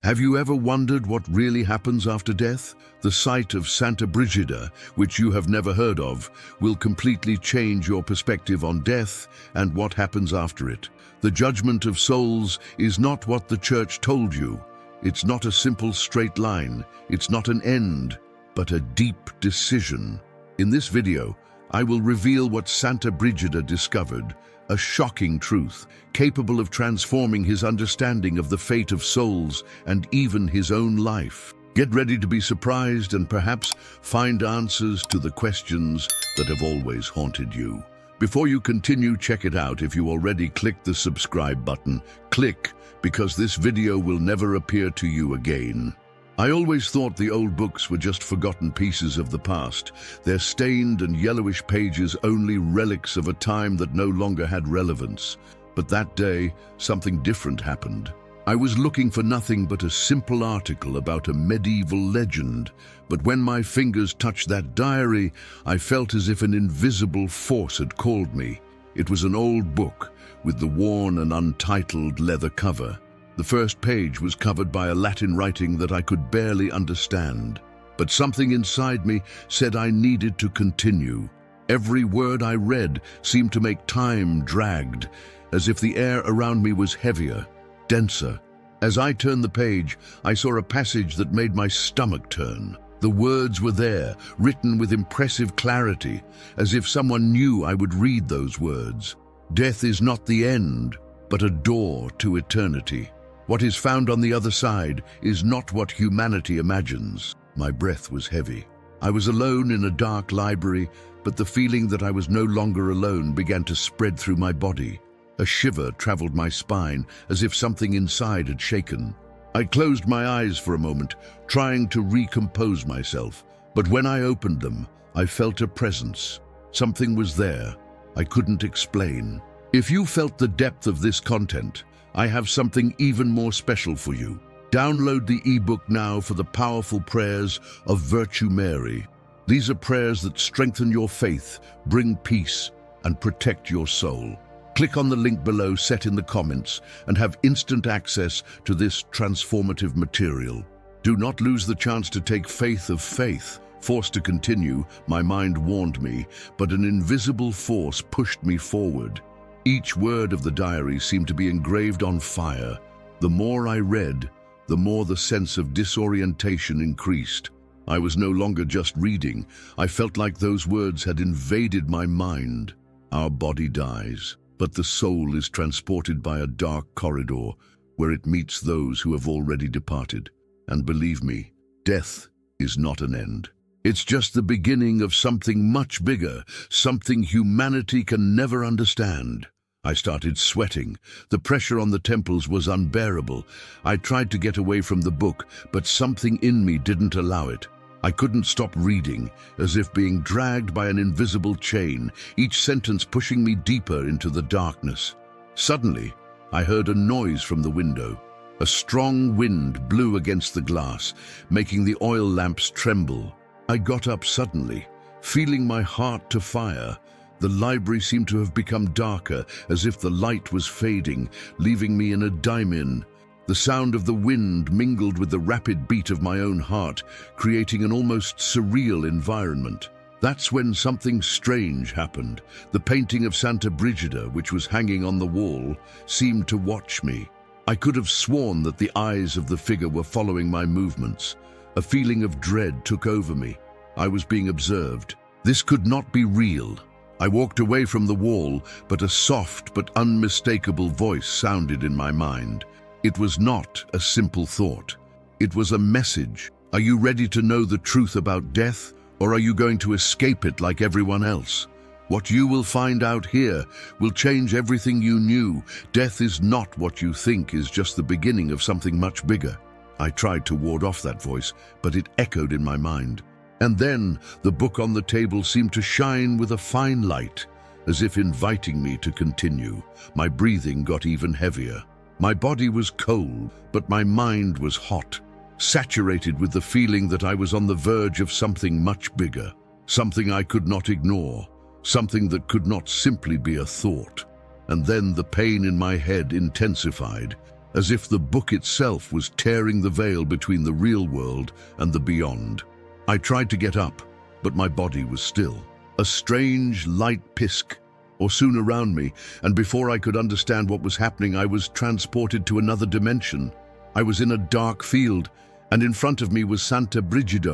Have you ever wondered what really happens after death? The sight of Saint Bridget, which you have never heard of, will completely change your perspective on death and what happens after it. The judgment of souls is not what the church told you. It's not a simple straight line. It's not an end, but a deep decision. In this video, I will reveal what Saint Bridget discovered, a shocking truth, capable of transforming his understanding of the fate of souls and even his own life. Get ready to be surprised and perhaps find answers to the questions that have always haunted you. Before you continue, check it out. If you already clicked the subscribe button, click, because this video will never appear to you again. I always thought the old books were just forgotten pieces of the past, their stained and yellowish pages only relics of a time that no longer had relevance. But that day, something different happened. I was looking for nothing but a simple article about a medieval legend, but when my fingers touched that diary, I felt as if an invisible force had called me. It was an old book with the worn and untitled leather cover. The first page was covered by a Latin writing that I could barely understand, but something inside me said I needed to continue. Every word I read seemed to make time dragged, as if the air around me was heavier, denser. As I turned the page, I saw a passage that made my stomach turn. The words were there, written with impressive clarity, as if someone knew I would read those words. Death is not the end, but a door to eternity. What is found on the other side is not what humanity imagines. My breath was heavy. I was alone in a dark library, but the feeling that I was no longer alone began to spread through my body. A shiver traveled my spine, as if something inside had shaken. I closed my eyes for a moment, trying to recompose myself, but when I opened them, I felt a presence. Something was there. I couldn't explain. If you felt the depth of this content, I have something even more special for you. Download the ebook now for the powerful prayers of Virtue Mary. These are prayers that strengthen your faith, bring peace, and protect your soul. Click on the link below set in the comments and have instant access to this transformative material. Do not lose the chance to take faith of faith. Forced to continue, my mind warned me, but an invisible force pushed me forward. Each word of the diary seemed to be engraved on fire. The more I read, the more the sense of disorientation increased. I was no longer just reading. I felt like those words had invaded my mind. Our body dies, but the soul is transported by a dark corridor where it meets those who have already departed. And believe me, death is not an end. It's just the beginning of something much bigger, something humanity can never understand. I started sweating. The pressure on the temples was unbearable. I tried to get away from the book, but something in me didn't allow it. I couldn't stop reading, as if being dragged by an invisible chain, each sentence pushing me deeper into the darkness. Suddenly, I heard a noise from the window. A strong wind blew against the glass, making the oil lamps tremble. I got up suddenly, feeling my heart to fire. The library seemed to have become darker, as if the light was fading, leaving me in a dimen. The sound of the wind mingled with the rapid beat of my own heart, creating an almost surreal environment. That's when something strange happened. The painting of Saint Bridget, which was hanging on the wall, seemed to watch me. I could have sworn that the eyes of the figure were following my movements. A feeling of dread took over me. I was being observed. This could not be real. I walked away from the wall, but a soft but unmistakable voice sounded in my mind. It was not a simple thought. It was a message. Are you ready to know the truth about death, or are you going to escape it like everyone else? What you will find out here will change everything you knew. Death is not what you think is just the beginning of something much bigger. I tried to ward off that voice, but it echoed in my mind. And then the book on the table seemed to shine with a fine light, as if inviting me to continue. My breathing got even heavier. My body was cold, but my mind was hot, saturated with the feeling that I was on the verge of something much bigger, something I could not ignore, something that could not simply be a thought. And then the pain in my head intensified, as if the book itself was tearing the veil between the real world and the beyond. I tried to get up, but my body was still. A strange, light pisk, or soon around me, and before I could understand what was happening, I was transported to another dimension. I was in a dark field, and in front of me was Santa Bridget,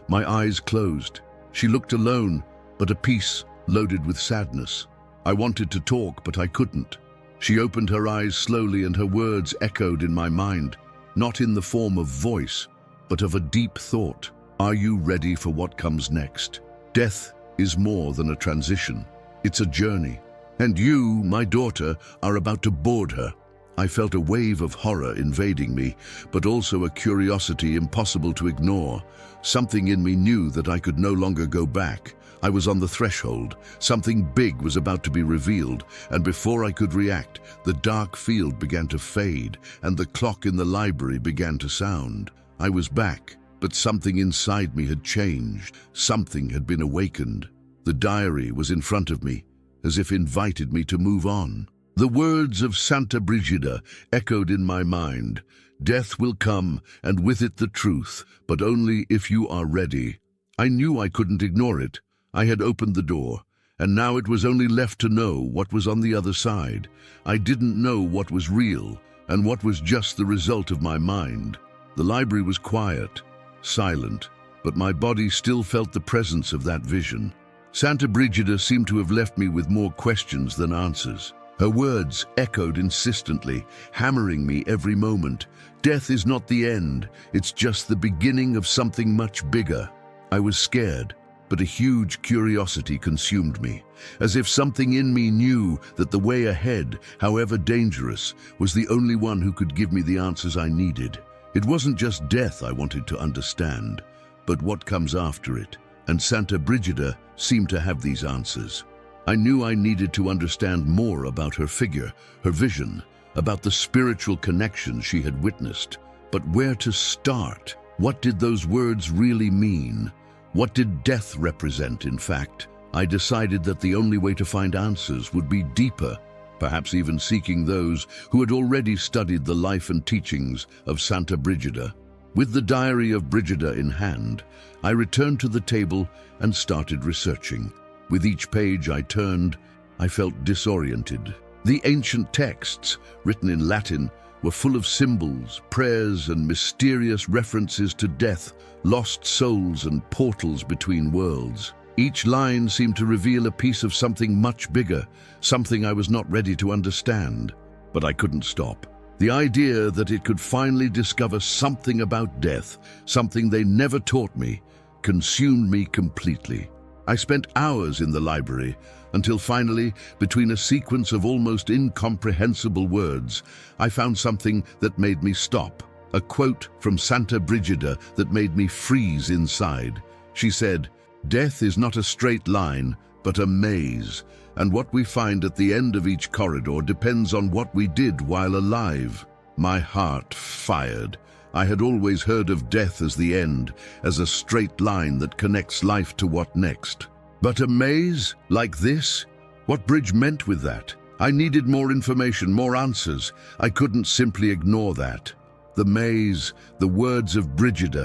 my eyes closed. She looked alone, but at peace, loaded with sadness. I wanted to talk, but I couldn't. She opened her eyes slowly, and her words echoed in my mind, not in the form of voice, but of a deep thought. Are you ready for what comes next? Death is more than a transition. It's a journey. And you, my daughter, are about to board her. I felt a wave of horror invading me, but also a curiosity impossible to ignore. Something in me knew that I could no longer go back. I was on the threshold. Something big was about to be revealed, and before I could react, the dark field began to fade, and the clock in the library began to sound. I was back, but something inside me had changed. Something had been awakened. The diary was in front of me, as if invited me to move on. The words of Santa Bridget echoed in my mind. Death will come, and with it the truth, but only if you are ready. I knew I couldn't ignore it. I had opened the door, and now it was only left to know what was on the other side. I didn't know what was real, and what was just the result of my mind. The library was quiet, silent, but my body still felt the presence of that vision. Santa Bridget seemed to have left me with more questions than answers. Her words echoed insistently, hammering me every moment. Death is not the end, it's just the beginning of something much bigger. I was scared, but a huge curiosity consumed me, as if something in me knew that the way ahead, however dangerous, was the only one who could give me the answers I needed. It wasn't just death I wanted to understand, but what comes after it, and Santa Bridget seemed to have these answers. I knew I needed to understand more about her figure, her vision, about the spiritual connection she had witnessed. But where to start? What did those words really mean? What did death represent, in fact? I decided that the only way to find answers would be deeper, perhaps even seeking those who had already studied the life and teachings of Santa Bridget. With the diary of Bridget in hand, I returned to the table and started researching. With each page I turned, I felt disoriented. The ancient texts, written in Latin, were full of symbols, prayers, and mysterious references to death, lost souls, and portals between worlds. Each line seemed to reveal a piece of something much bigger, something I was not ready to understand. But I couldn't stop. The idea that it could finally discover something about death, something they never taught me, consumed me completely. I spent hours in the library until finally, between a sequence of almost incomprehensible words, I found something that made me stop. A quote from Santa Bridget that made me freeze inside. She said, "Death is not a straight line, but a maze, and what we find at the end of each corridor depends on what we did while alive." My heart fired. I had always heard of death as the end, as a straight line that connects life to what next. But a maze like this? What Bridge meant with that? I needed more information, more answers. I couldn't simply ignore that. The maze, the words of Bridget,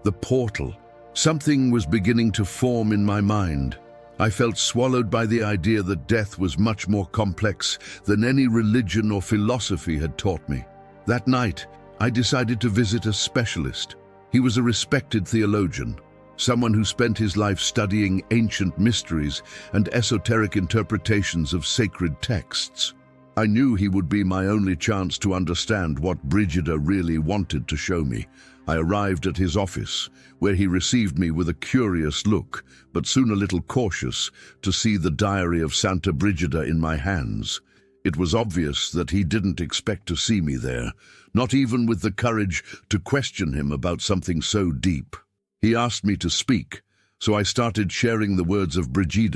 the portal. Something was beginning to form in my mind. I felt swallowed by the idea that death was much more complex than any religion or philosophy had taught me. That night, I decided to visit a specialist. He was a respected theologian, someone who spent his life studying ancient mysteries and esoteric interpretations of sacred texts. I knew he would be my only chance to understand what Bridget really wanted to show me. I arrived at his office, where he received me with a curious look, but soon a little cautious, to see the diary of Santa Bridget in my hands. It was obvious that he didn't expect to see me there, not even with the courage to question him about something so deep. He asked me to speak, so I started sharing the words of Bridget,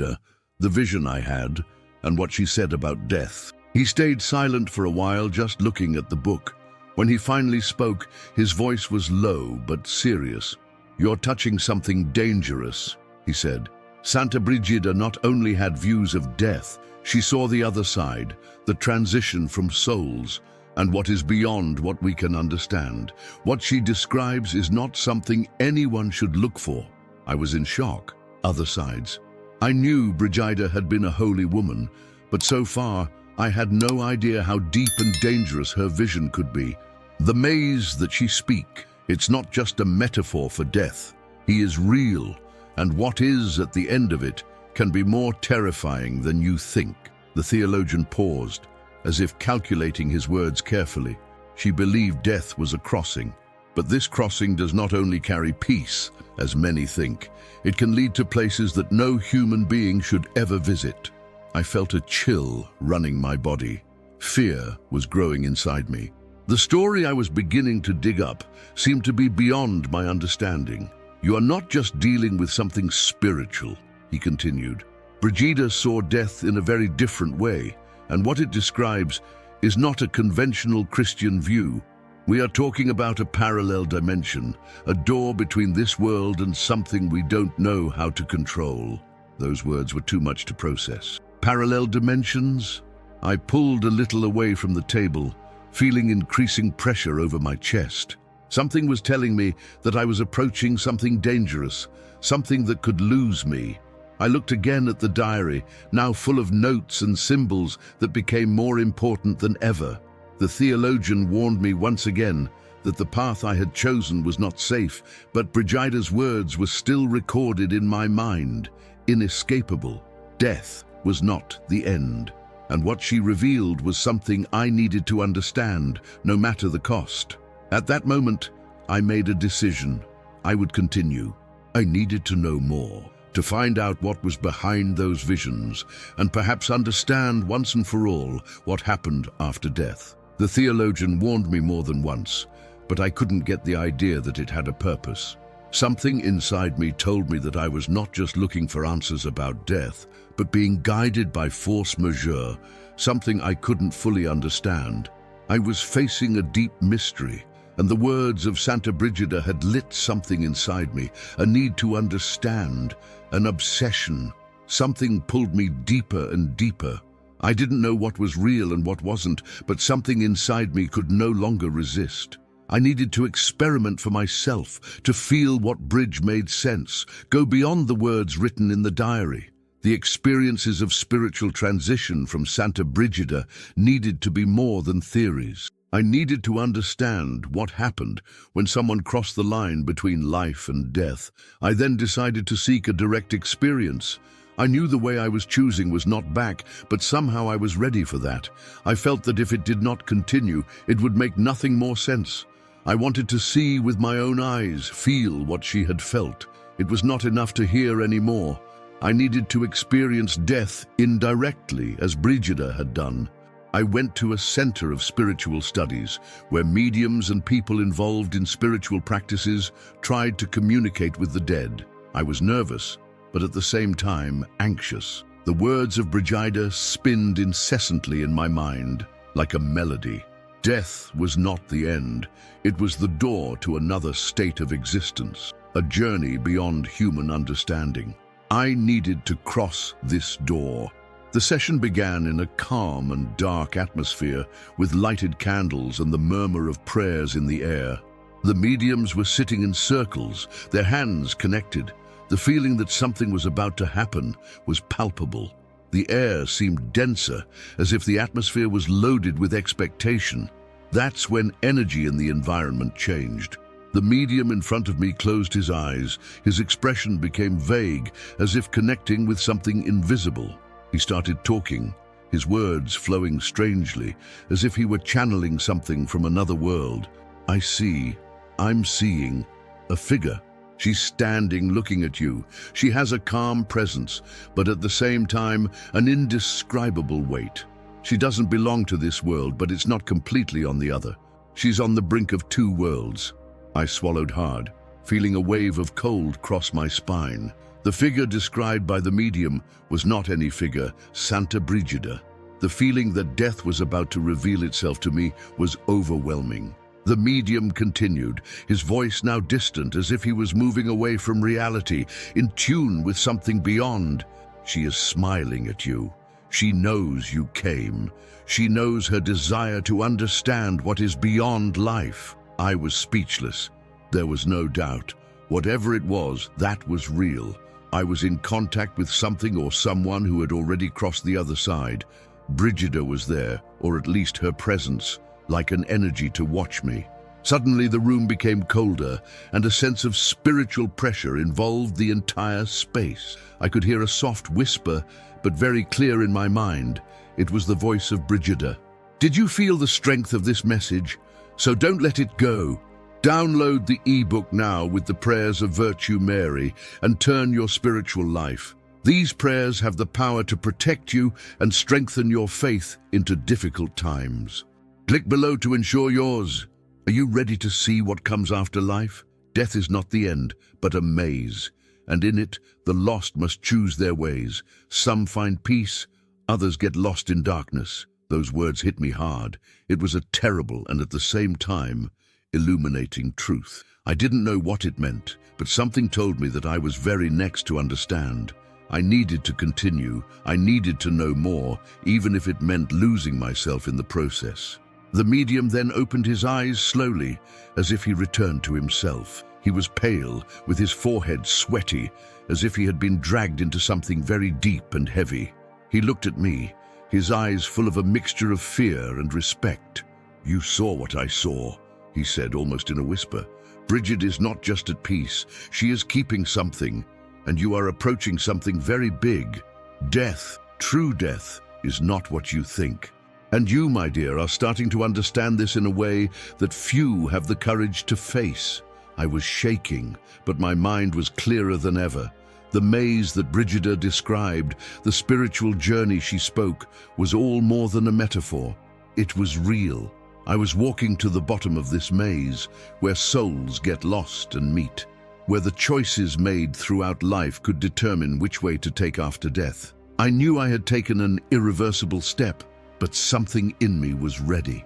the vision I had, and what she said about death. He stayed silent for a while, just looking at the book. When he finally spoke, his voice was low but serious. "You're touching something dangerous," he said. Santa Bridget not only had views of death, she saw the other side, the transition from souls, and what is beyond what we can understand. What she describes is not something anyone should look for. I was in shock. Other sides. I knew Brigida had been a holy woman, but so far I had no idea how deep and dangerous her vision could be. The maze that she speaks, it's not just a metaphor for death. He is real, and what is at the end of it can be more terrifying than you think. The theologian paused, as if calculating his words carefully. She believed death was a crossing, but this crossing does not only carry peace, as many think. It can lead to places that no human being should ever visit. I felt a chill running my body. Fear was growing inside me. The story I was beginning to dig up seemed to be beyond my understanding. You are not just dealing with something spiritual, he continued. Brigida saw death in a very different way, and what it describes is not a conventional Christian view. We are talking about a parallel dimension, a door between this world and something we don't know how to control. Those words were too much to process. Parallel dimensions? I pulled a little away from the table, feeling increasing pressure over my chest. Something was telling me that I was approaching something dangerous, something that could lose me. I looked again at the diary, now full of notes and symbols that became more important than ever. The theologian warned me once again that the path I had chosen was not safe, but Brigida's words were still recorded in my mind, inescapable. Death was not the end, and what she revealed was something I needed to understand, no matter the cost. At that moment, I made a decision. I would continue. I needed to know more, to find out what was behind those visions, and perhaps understand once and for all what happened after death. The theologian warned me more than once, but I couldn't get the idea that it had a purpose. Something inside me told me that I was not just looking for answers about death, but being guided by force majeure, something I couldn't fully understand. I was facing a deep mystery, and the words of Santa Brigida had lit something inside me, a need to understand, an obsession. Something pulled me deeper and deeper. I didn't know what was real and what wasn't, but something inside me could no longer resist. I needed to experiment for myself, to feel what bridge made sense, go beyond the words written in the diary. The experiences of spiritual transition from Santa Brigida needed to be more than theories. I needed to understand what happened when someone crossed the line between life and death. I then decided to seek a direct experience. I knew the way I was choosing was not back, but somehow I was ready for that. I felt that if it did not continue, it would make nothing more sense. I wanted to see with my own eyes, feel what she had felt. It was not enough to hear anymore. I needed to experience death indirectly, as Brigida had done. I went to a center of spiritual studies, where mediums and people involved in spiritual practices tried to communicate with the dead. I was nervous, but at the same time anxious. The words of Brigida spinned incessantly in my mind, like a melody. Death was not the end. It was the door to another state of existence, a journey beyond human understanding. I needed to cross this door. The session began in a calm and dark atmosphere, with lighted candles and the murmur of prayers in the air. The mediums were sitting in circles, their hands connected. The feeling that something was about to happen was palpable. The air seemed denser, as if the atmosphere was loaded with expectation. That's when energy in the environment changed. The medium in front of me closed his eyes. His expression became vague, as if connecting with something invisible. He started talking, his words flowing strangely, as if he were channeling something from another world. I'm seeing a figure. She's standing looking at you. She has a calm presence, but at the same time, an indescribable weight. She doesn't belong to this world, but it's not completely on the other. She's on the brink of two worlds. I swallowed hard, feeling a wave of cold cross my spine. The figure described by the medium was not any figure, Santa Brigida. The feeling that death was about to reveal itself to me was overwhelming. The medium continued, his voice now distant, as if he was moving away from reality, in tune with something beyond. She is smiling at you. She knows you came. She knows her desire to understand what is beyond life. I was speechless. There was no doubt. Whatever it was, that was real. I was in contact with something or someone who had already crossed the other side. Brigida was there, or at least her presence, like an energy to watch me. Suddenly the room became colder, and a sense of spiritual pressure involved the entire space. I could hear a soft whisper, but very clear in my mind. It was the voice of Brigida. Did you feel the strength of this message? So don't let it go. Download the ebook now with the prayers of Virtue Mary and turn your spiritual life. These prayers have the power to protect you and strengthen your faith into difficult times. Click below to ensure yours. Are you ready to see what comes after life? Death is not the end, but a maze, and in it the lost must choose their ways. Some find peace, others get lost in darkness. Those words hit me hard. It was a terrible and at the same time illuminating truth. I didn't know what it meant, but something told me that I was very next to understand. I needed to continue. I needed to know more, even if it meant losing myself in the process. The medium then opened his eyes slowly, as if he returned to himself. He was pale, with his forehead sweaty, as if he had been dragged into something very deep and heavy. He looked at me, his eyes full of a mixture of fear and respect. "You saw what I saw," he said, almost in a whisper. "Bridget is not just at peace. She is keeping something, and you are approaching something very big. Death, true death, is not what you think. And you, my dear, are starting to understand this in a way that few have the courage to face." I was shaking, but my mind was clearer than ever. The maze that Brigida described, the spiritual journey she spoke, was all more than a metaphor. It was real. I was walking to the bottom of this maze, where souls get lost and meet, where the choices made throughout life could determine which way to take after death. I knew I had taken an irreversible step, but something in me was ready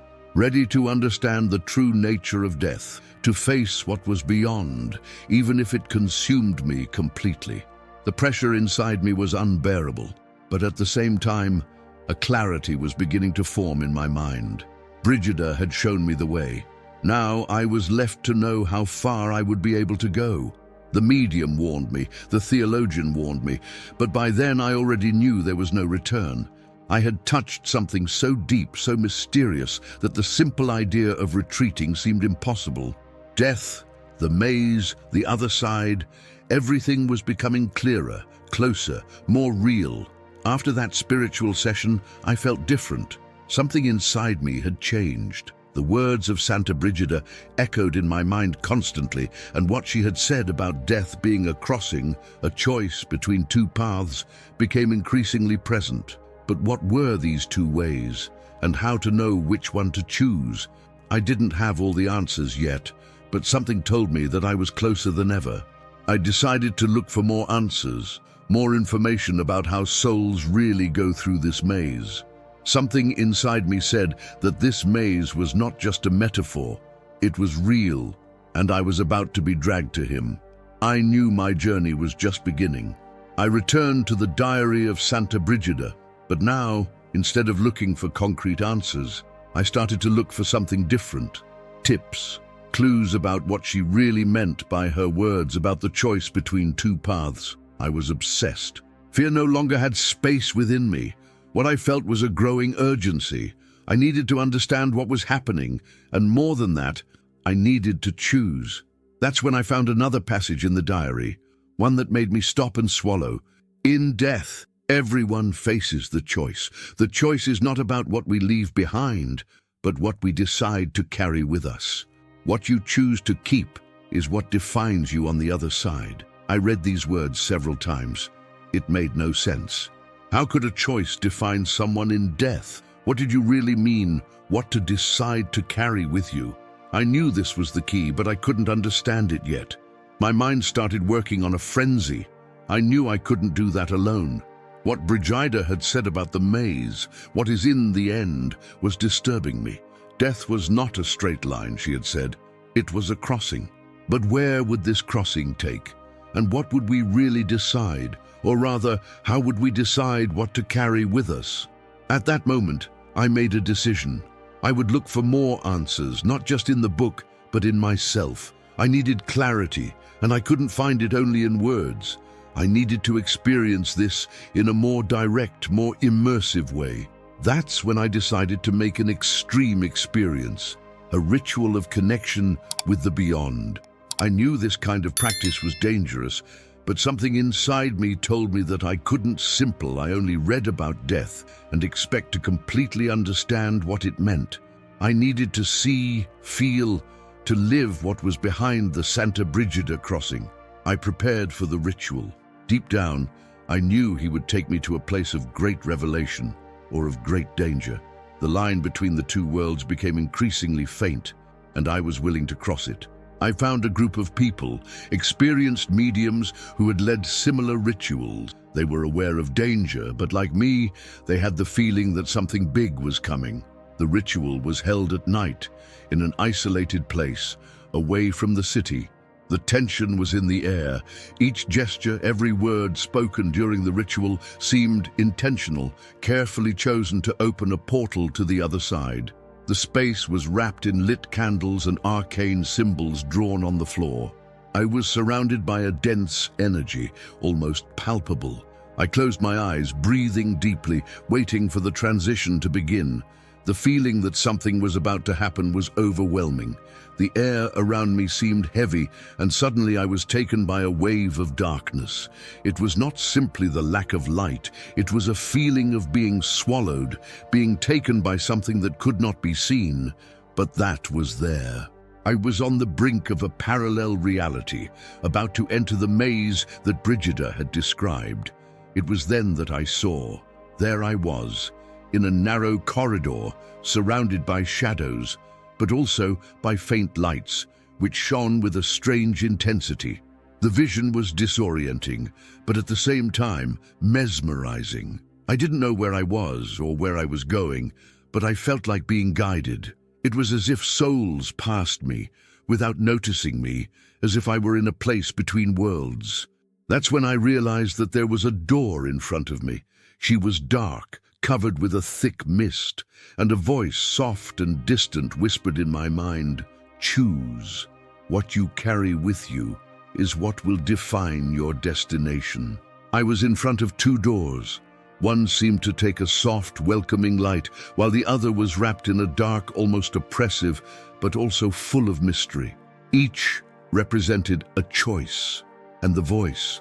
to understand the true nature of death, to face what was beyond, even if it consumed me completely. The pressure inside me was unbearable, but at the same time, a clarity was beginning to form in my mind. Brigida had shown me the way. Now I was left to know how far I would be able to go. The medium warned me, the theologian warned me, but by then I already knew there was no return. I had touched something so deep, so mysterious, that the simple idea of retreating seemed impossible. Death, the maze, the other side, everything was becoming clearer, closer, more real. After that spiritual session, I felt different. Something inside me had changed. The words of Santa Brigida echoed in my mind constantly, and what she had said about death being a crossing, a choice between two paths, became increasingly present. But what were these two ways, and how to know which one to choose? I didn't have all the answers yet, but something told me that I was closer than ever. I decided to look for more answers, more information about how souls really go through this maze. Something inside me said that this maze was not just a metaphor, it was real, and I was about to be dragged to him. I knew my journey was just beginning. I returned to the diary of Santa Brigida, but now, instead of looking for concrete answers, I started to look for something different. Tips, clues about what she really meant by her words about the choice between two paths. I was obsessed. Fear no longer had space within me. What I felt was a growing urgency. I needed to understand what was happening, and more than that, I needed to choose. That's when I found another passage in the diary, one that made me stop and swallow. In death, everyone faces the choice. The choice is not about what we leave behind, but what we decide to carry with us. What you choose to keep is what defines you on the other side. I read these words several times. It made no sense. How could a choice define someone in death? What did you really mean? What to decide to carry with you? I knew this was the key, but I couldn't understand it yet. My mind started working on a frenzy. I knew I couldn't do that alone. What Brigida had said about the maze, what is in the end, was disturbing me. Death was not a straight line, she had said. It was a crossing. But where would this crossing take? And what would we really decide? Or rather, how would we decide what to carry with us? At that moment, I made a decision. I would look for more answers, not just in the book, but in myself. I needed clarity, and I couldn't find it only in words. I needed to experience this in a more direct, more immersive way. That's when I decided to make an extreme experience, a ritual of connection with the beyond. I knew this kind of practice was dangerous, but something inside me told me that I couldn't I only read about death and expect to completely understand what it meant. I needed to see, feel, to live what was behind the Saint Bridget crossing. I prepared for the ritual. Deep down, I knew he would take me to a place of great revelation or of great danger. The line between the two worlds became increasingly faint, and I was willing to cross it. I found a group of people, experienced mediums who had led similar rituals. They were aware of danger, but like me, they had the feeling that something big was coming. The ritual was held at night, in an isolated place, away from the city. The tension was in the air. Each gesture, every word spoken during the ritual seemed intentional, carefully chosen to open a portal to the other side. The space was wrapped in lit candles and arcane symbols drawn on the floor. I was surrounded by a dense energy, almost palpable. I closed my eyes, breathing deeply, waiting for the transition to begin. The feeling that something was about to happen was overwhelming. The air around me seemed heavy, and suddenly I was taken by a wave of darkness. It was not simply the lack of light, it was a feeling of being swallowed, being taken by something that could not be seen, but that was there. I was on the brink of a parallel reality, about to enter the maze that Brigida had described. It was then that I saw. There I was, in a narrow corridor, surrounded by shadows, but also by faint lights, which shone with a strange intensity. The vision was disorienting, but at the same time, mesmerizing. I didn't know where I was or where I was going, but I felt like being guided. It was as if souls passed me, without noticing me, as if I were in a place between worlds. That's when I realized that there was a door in front of me. She was dark, covered with a thick mist, and a voice, soft and distant, whispered in my mind, "Choose. What you carry with you is what will define your destination." I was in front of two doors. One seemed to take a soft, welcoming light, while the other was wrapped in a dark, almost oppressive, but also full of mystery. Each represented a choice, and the voice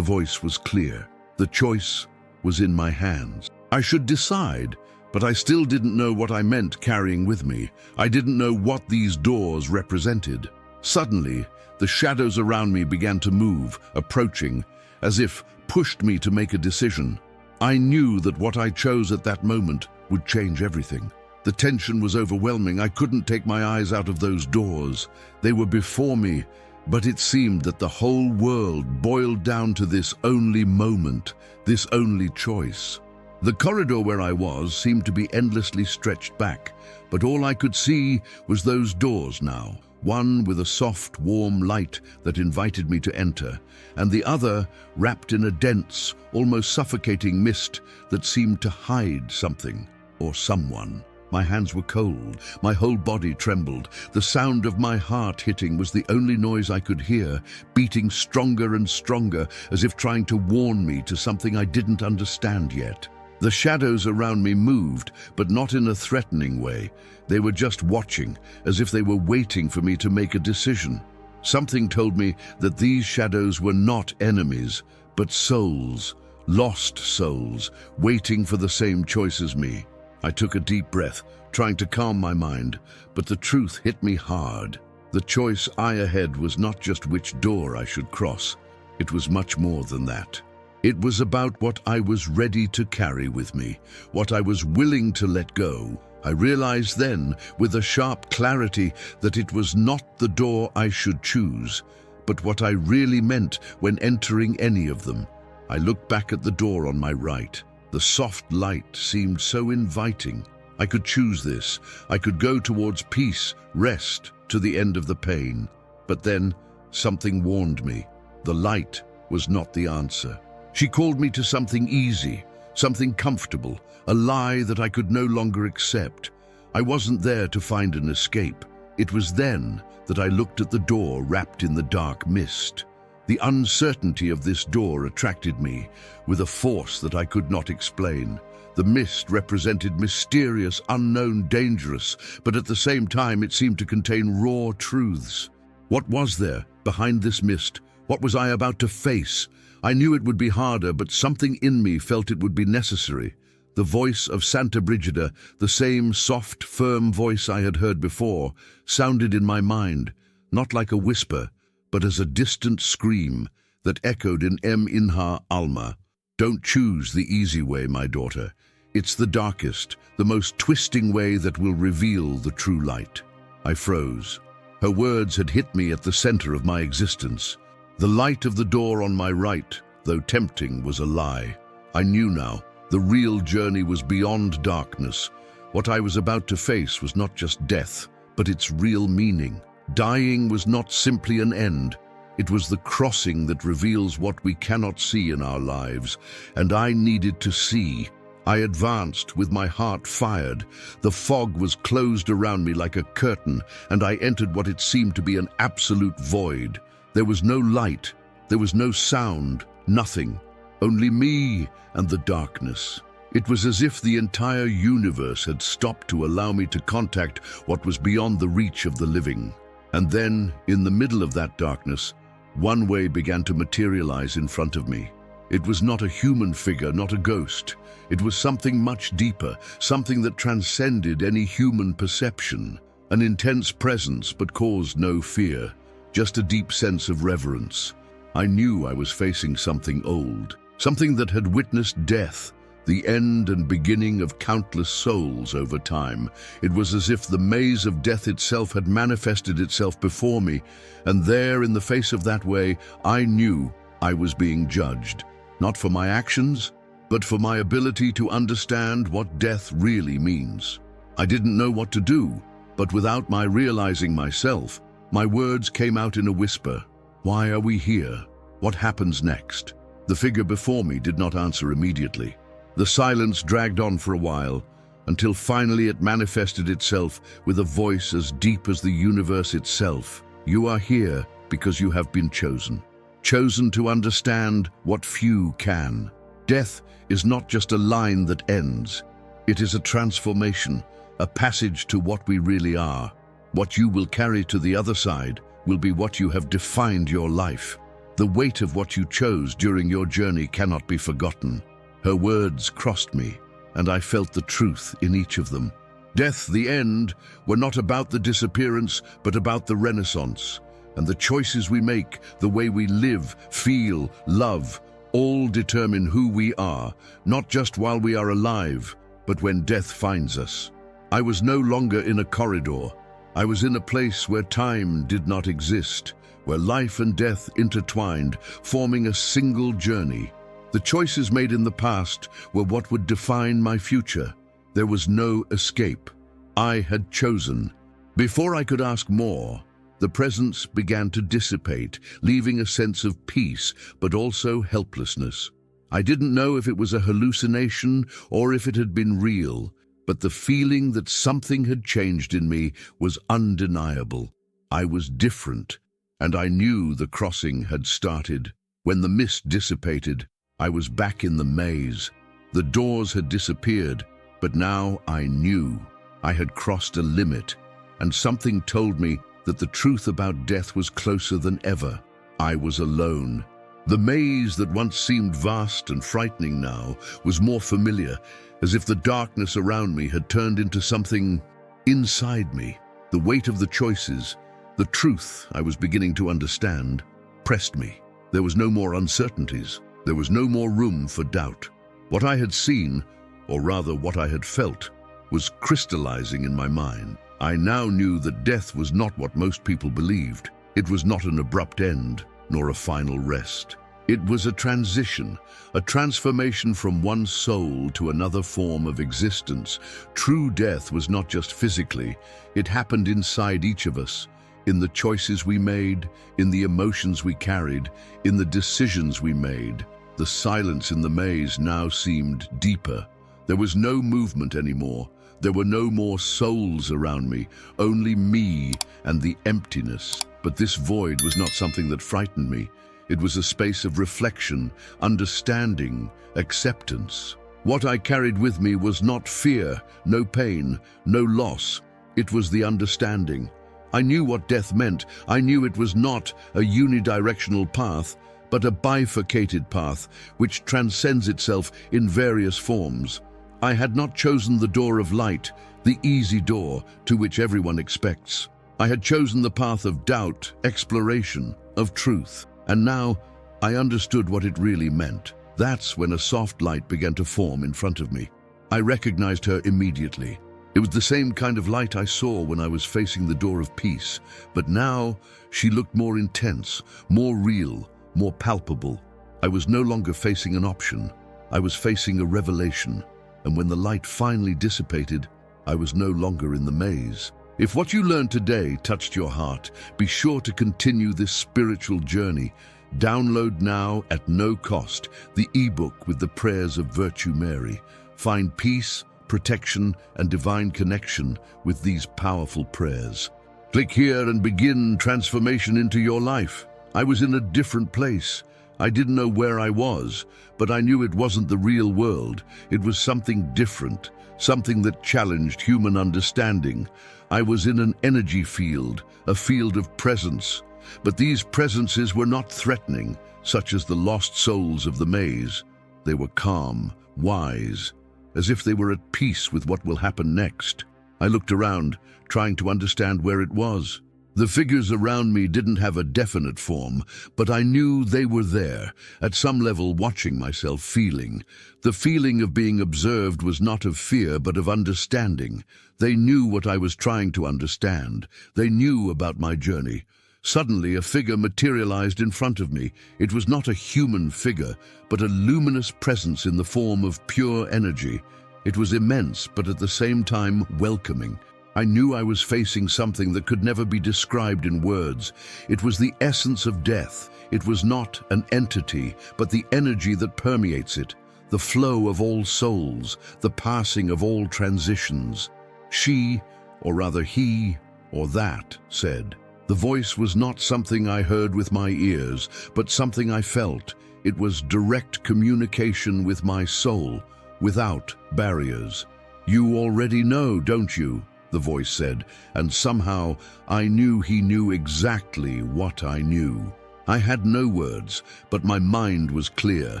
was clear. The choice was in my hands. I should decide, but I still didn't know what I meant carrying with me. I didn't know what these doors represented. Suddenly, the shadows around me began to move, approaching, as if pushed me to make a decision. I knew that what I chose at that moment would change everything. The tension was overwhelming. I couldn't take my eyes out of those doors. They were before me, but it seemed that the whole world boiled down to this only moment, this only choice. The corridor where I was seemed to be endlessly stretched back, but all I could see was those doors now, one with a soft, warm light that invited me to enter, and the other wrapped in a dense, almost suffocating mist that seemed to hide something or someone. My hands were cold, my whole body trembled. The sound of my heart hitting was the only noise I could hear, beating stronger and stronger, as if trying to warn me to something I didn't understand yet. The shadows around me moved, but not in a threatening way. They were just watching, as if they were waiting for me to make a decision. Something told me that these shadows were not enemies, but souls, lost souls, waiting for the same choice as me. I took a deep breath, trying to calm my mind, but the truth hit me hard. The choice ahead was not just which door I should cross. It was much more than that. It was about what I was ready to carry with me, what I was willing to let go. I realized then, with a sharp clarity, that it was not the door I should choose, but what I really meant when entering any of them. I looked back at the door on my right. The soft light seemed so inviting. I could choose this. I could go towards peace, rest, to the end of the pain. But then, something warned me. The light was not the answer. She called me to something easy, something comfortable, a lie that I could no longer accept. I wasn't there to find an escape. It was then that I looked at the door wrapped in the dark mist. The uncertainty of this door attracted me with a force that I could not explain. The mist represented mysterious, unknown, dangerous, but at the same time it seemed to contain raw truths. What was there behind this mist? What was I about to face? I knew it would be harder, but something in me felt it would be necessary. The voice of Saint Bridget, the same soft, firm voice I had heard before, sounded in my mind, not like a whisper, but as a distant scream that echoed in Inha Alma. Don't choose the easy way, my daughter. It's the darkest, the most twisting way that will reveal the true light. I froze. Her words had hit me at the center of my existence. The light of the door on my right, though tempting, was a lie. I knew now. The real journey was beyond darkness. What I was about to face was not just death, but its real meaning. Dying was not simply an end. It was the crossing that reveals what we cannot see in our lives, and I needed to see. I advanced with my heart fired. The fog was closed around me like a curtain, and I entered what it seemed to be an absolute void. There was no light, there was no sound, nothing. Only me and the darkness. It was as if the entire universe had stopped to allow me to contact what was beyond the reach of the living. And then, in the middle of that darkness, one way began to materialize in front of me. It was not a human figure, not a ghost. It was something much deeper, something that transcended any human perception. An intense presence, but caused no fear, just a deep sense of reverence. I knew I was facing something old, something that had witnessed death, the end and beginning of countless souls over time. It was as if the maze of death itself had manifested itself before me, and there, in the face of that way, I knew I was being judged, not for my actions, but for my ability to understand what death really means. I didn't know what to do, but without my realizing myself, my words came out in a whisper. Why are we here? What happens next? The figure before me did not answer immediately. The silence dragged on for a while, until finally it manifested itself with a voice as deep as the universe itself. You are here because you have been chosen. Chosen to understand what few can. Death is not just a line that ends. It is a transformation, a passage to what we really are. What you will carry to the other side will be what you have defined your life. The weight of what you chose during your journey cannot be forgotten. Her words crossed me, and I felt the truth in each of them. Death, the end, were not about the disappearance, but about the renaissance. And the choices we make, the way we live, feel, love, all determine who we are, not just while we are alive, but when death finds us. I was no longer in a corridor. I was in a place where time did not exist, where life and death intertwined, forming a single journey. The choices made in the past were what would define my future. There was no escape. I had chosen. Before I could ask more, the presence began to dissipate, leaving a sense of peace, but also helplessness. I didn't know if it was a hallucination or if it had been real, but the feeling that something had changed in me was undeniable. I was different, and I knew the crossing had started. When the mist dissipated, I was back in the maze. The doors had disappeared, but now I knew I had crossed a limit, and something told me that the truth about death was closer than ever. I was alone. The maze that once seemed vast and frightening now was more familiar, as if the darkness around me had turned into something inside me. The weight of the choices, the truth I was beginning to understand, pressed me. There was no more uncertainties. There was no more room for doubt. What I had seen, or rather what I had felt, was crystallizing in my mind. I now knew that death was not what most people believed. It was not an abrupt end, nor a final rest. It was a transition, a transformation from one soul to another form of existence. True death was not just physically, it happened inside each of us, in the choices we made, in the emotions we carried, in the decisions we made. The silence in the maze now seemed deeper. There was no movement anymore. There were no more souls around me, only me and the emptiness. But this void was not something that frightened me. It was a space of reflection, understanding, acceptance. What I carried with me was not fear, no pain, no loss. It was the understanding. I knew what death meant. I knew it was not a unidirectional path, but a bifurcated path which transcends itself in various forms. I had not chosen the door of light, the easy door to which everyone expects. I had chosen the path of doubt, exploration, of truth. And now I understood what it really meant. That's when a soft light began to form in front of me. I recognized her immediately. It was the same kind of light I saw when I was facing the door of peace, but now she looked more intense, more real, more palpable. I was no longer facing an option. I was facing a revelation. And when the light finally dissipated, I was no longer in the maze. If what you learned today touched your heart, be sure to continue this spiritual journey. Download now at no cost the ebook with the prayers of Virtue Mary. Find peace, protection, and divine connection with these powerful prayers. Click here and begin transformation into your life. I was in a different place. I didn't know where I was, but I knew it wasn't the real world. It was something different, something that challenged human understanding. I was in an energy field, a field of presence. But these presences were not threatening, such as the lost souls of the maze. They were calm, wise, as if they were at peace with what will happen next. I looked around, trying to understand where it was. The figures around me didn't have a definite form, but I knew they were there, at some level watching myself, feeling. The feeling of being observed was not of fear, but of understanding. They knew what I was trying to understand. They knew about my journey. Suddenly, a figure materialized in front of me. It was not a human figure, but a luminous presence in the form of pure energy. It was immense, but at the same time welcoming. I knew I was facing something that could never be described in words. It was the essence of death. It was not an entity, but the energy that permeates it, the flow of all souls, the passing of all transitions. She, or rather he, or that, said. The voice was not something I heard with my ears, but something I felt. It was direct communication with my soul, without barriers. "You already know, don't you?" the voice said, and somehow I knew he knew exactly what I knew. I had no words, but my mind was clear.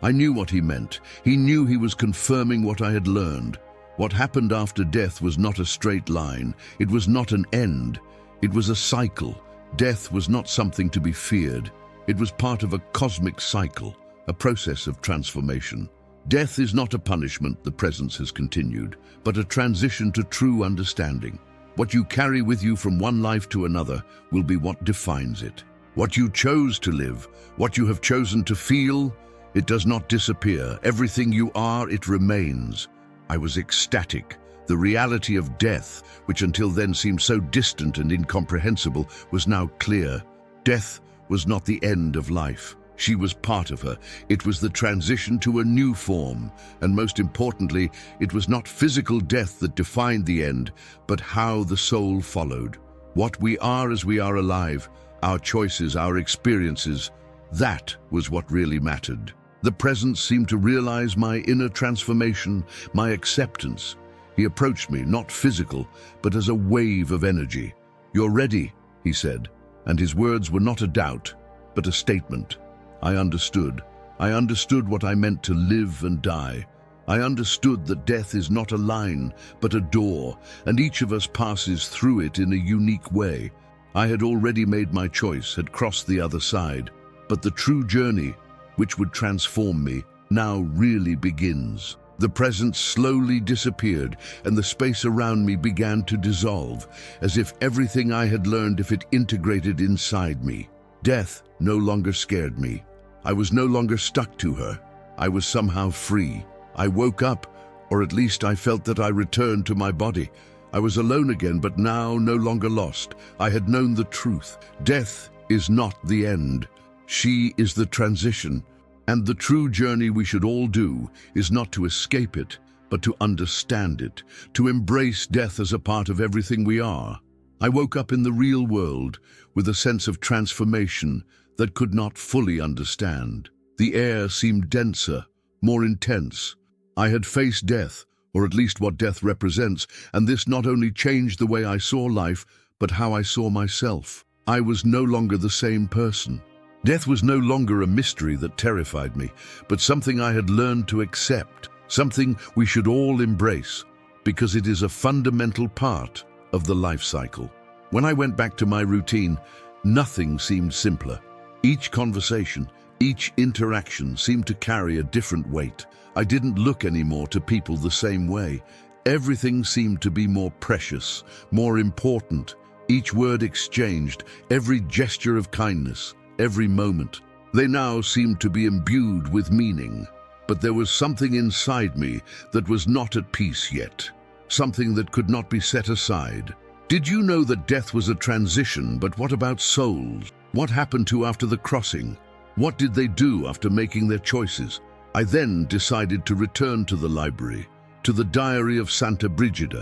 I knew what he meant. He knew he was confirming what I had learned. What happened after death was not a straight line. It was not an end. It was a cycle. Death was not something to be feared. It was part of a cosmic cycle, a process of transformation. Death is not a punishment, the presence has continued, but a transition to true understanding. What you carry with you from one life to another will be what defines it. What you chose to live, what you have chosen to feel, it does not disappear. Everything you are, it remains. I was ecstatic. The reality of death, which until then seemed so distant and incomprehensible, was now clear. Death was not the end of life. She was part of her. It was the transition to a new form. And most importantly, it was not physical death that defined the end, but how the soul followed. What we are as we are alive, our choices, our experiences, that was what really mattered. The presence seemed to realize my inner transformation, my acceptance. He approached me, not physical, but as a wave of energy. "You're ready," he said, and his words were not a doubt, but a statement. I understood. I understood what I meant to live and die. I understood that death is not a line, but a door, and each of us passes through it in a unique way. I had already made my choice, had crossed the other side, but the true journey, which would transform me, now really begins. The presence slowly disappeared, and the space around me began to dissolve, as if everything I had learned, if it integrated inside me. Death no longer scared me. I was no longer stuck to her. I was somehow free. I woke up, or at least I felt that I returned to my body. I was alone again, but now no longer lost. I had known the truth. Death is not the end. She is the transition. And the true journey we should all do is not to escape it, but to understand it, to embrace death as a part of everything we are. I woke up in the real world with a sense of transformation that could not fully understand. The air seemed denser, more intense. I had faced death, or at least what death represents, and this not only changed the way I saw life, but how I saw myself. I was no longer the same person. Death was no longer a mystery that terrified me, but something I had learned to accept, something we should all embrace, because it is a fundamental part of the life cycle. When I went back to my routine, nothing seemed simpler. Each conversation, each interaction seemed to carry a different weight. I didn't look anymore to people the same way. Everything seemed to be more precious, more important. Each word exchanged, every gesture of kindness, every moment. They now seemed to be imbued with meaning. But there was something inside me that was not at peace yet, something that could not be set aside. Did you know that death was a transition, but what about souls? What happened to after the crossing? What did they do after making their choices? I then decided to return to the library, to the diary of Saint Bridget.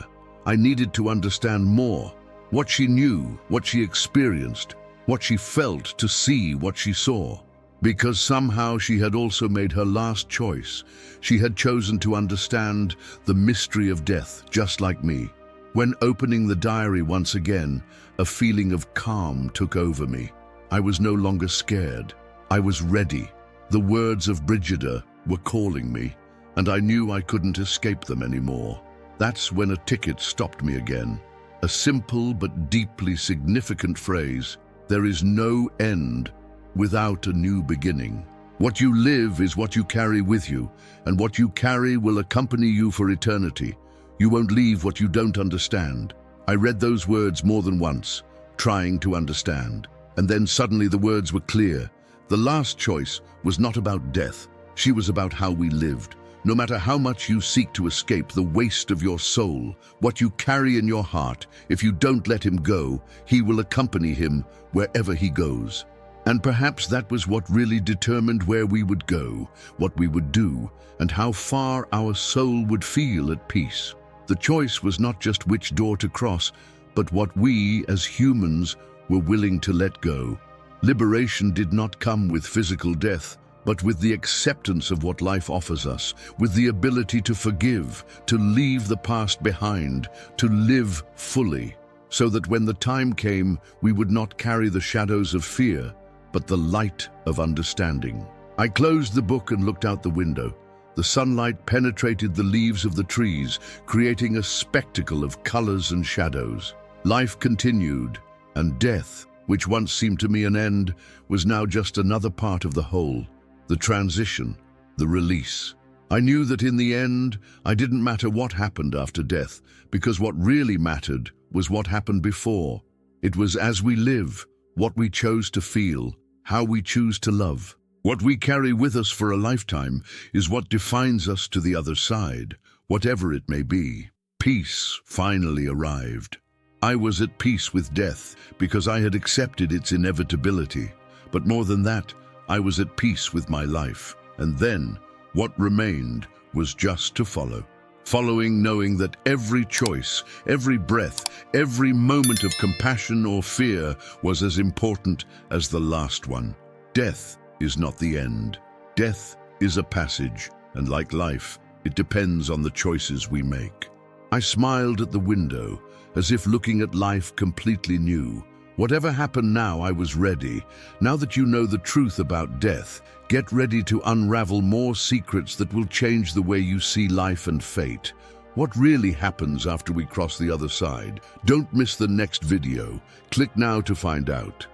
I needed to understand more, what she knew, what she experienced, what she felt, to see what she saw. Because somehow she had also made her last choice. She had chosen to understand the mystery of death, just like me. When opening the diary once again, a feeling of calm took over me. I was no longer scared. I was ready. The words of Bridget were calling me, and I knew I couldn't escape them anymore. That's when a ticket stopped me again. A simple but deeply significant phrase: there is no end without a new beginning. What you live is what you carry with you, and what you carry will accompany you for eternity. You won't leave what you don't understand. I read those words more than once, trying to understand. And then suddenly the words were clear. The last choice was not about death. She was about how we lived. No matter how much you seek to escape the waste of your soul, what you carry in your heart, if you don't let him go, he will accompany him wherever he goes. And perhaps that was what really determined where we would go, what we would do, and how far our soul would feel at peace. The choice was not just which door to cross, but what we, as humans, were willing to let go. Liberation did not come with physical death, but with the acceptance of what life offers us, with the ability to forgive, to leave the past behind, to live fully, so that when the time came, we would not carry the shadows of fear, but the light of understanding. I closed the book and looked out the window. The sunlight penetrated the leaves of the trees, creating a spectacle of colors and shadows. Life continued, and death, which once seemed to me an end, was now just another part of the whole. The transition, the release. I knew that in the end, I didn't matter what happened after death, because what really mattered was what happened before. It was as we live, what we chose to feel, how we choose to love. What we carry with us for a lifetime is what defines us to the other side, whatever it may be. Peace finally arrived. I was at peace with death because I had accepted its inevitability. But more than that, I was at peace with my life. And then, what remained was just to follow. Following, knowing that every choice, every breath, every moment of compassion or fear was as important as the last one. Death is not the end. Death is a passage, and like life, it depends on the choices we make. I smiled at the window, as if looking at life completely new. Whatever happened now, I was ready. Now that you know the truth about death, get ready to unravel more secrets that will change the way you see life and fate. What really happens after we cross the other side? Don't miss the next video. Click now to find out.